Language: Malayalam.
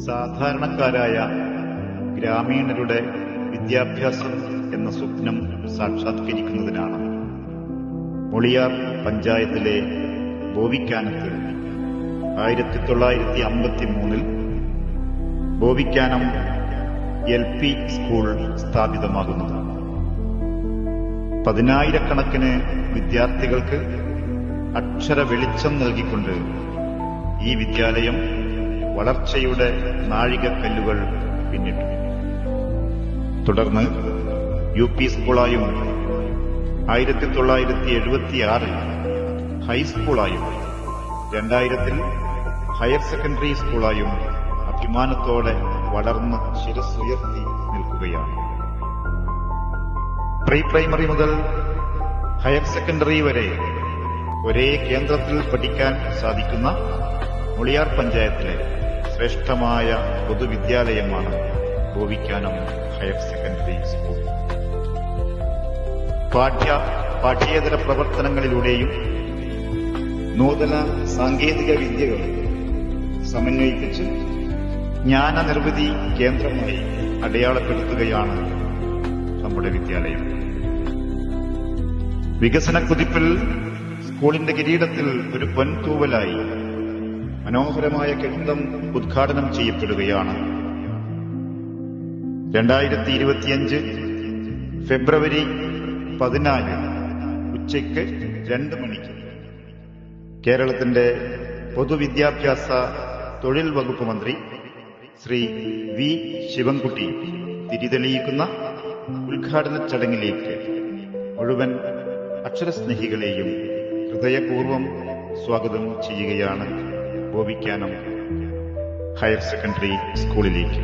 സാധാരണക്കാരായ ഗ്രാമീണരുടെ വിദ്യാഭ്യാസം എന്ന സ്വപ്നം സാക്ഷാത്കരിക്കുന്നതിനാണ് മുളിയാർ പഞ്ചായത്തിലെ ബോവിക്കാനത്ത് 1953 ബോവിക്കാനം LP സ്കൂൾ സ്ഥാപിതമാകുന്നത്. 10,000-കണക്കിന് വിദ്യാർത്ഥികൾക്ക് അക്ഷര വെളിച്ചം നൽകിക്കൊണ്ട് ഈ വിദ്യാലയം വളർച്ചയുടെ നാഴികക്കല്ലുകൾ പിന്നിട്ടു. തുടർന്ന് UP സ്കൂളായും 1976 ഹൈസ്കൂളായും 2000 ഹയർ സെക്കൻഡറി സ്കൂളായും അഭിമാനത്തോടെ വളർന്ന് ശിരസ്സുയർത്തി നിൽക്കുകയാണ്. പ്രീ പ്രൈമറി മുതൽ ഹയർ സെക്കൻഡറി വരെ ഒരേ കേന്ദ്രത്തിൽ പഠിക്കാൻ സാധിക്കുന്ന മുളിയാർ പഞ്ചായത്തിലെ ശ്രേഷ്ഠമായ പൊതുവിദ്യാലയമാണ് ബോവിക്കാനം ഹയർ സെക്കൻഡറി സ്കൂൾ. പാഠ്യേതര പ്രവർത്തനങ്ങളിലൂടെയും നൂതന സാങ്കേതിക വിദ്യകൾ സമന്വയിപ്പിച്ച് ജ്ഞാനനിർവൃതി കേന്ദ്രമായി അടയാളപ്പെടുത്തുകയാണ് നമ്മുടെ വിദ്യാലയം. വികസന കുതിപ്പിൽ സ്കൂളിന്റെ കിരീടത്തിൽ ഒരു പൊൻതൂവലായി മനോഹരമായ കെട്ടിടം ഉദ്ഘാടനം ചെയ്യപ്പെടുകയാണ്. 2025 ഫെബ്രുവരി 14 ഉച്ചയ്ക്ക് 2 മണിക്ക് കേരളത്തിന്റെ പൊതുവിദ്യാഭ്യാസ തൊഴിൽ വകുപ്പ് മന്ത്രി ശ്രീ വി ശിവൻകുട്ടി തിരിതെളിയിക്കുന്ന ഉദ്ഘാടന ചടങ്ങിലേക്ക് മുഴുവൻ അക്ഷരസ്നേഹികളെയും ഹൃദയപൂർവ്വം സ്വാഗതം ചെയ്യുകയാണ് ബോവിക്കാനം ഹയർ സെക്കൻഡറി സ്കൂളിലേക്ക്.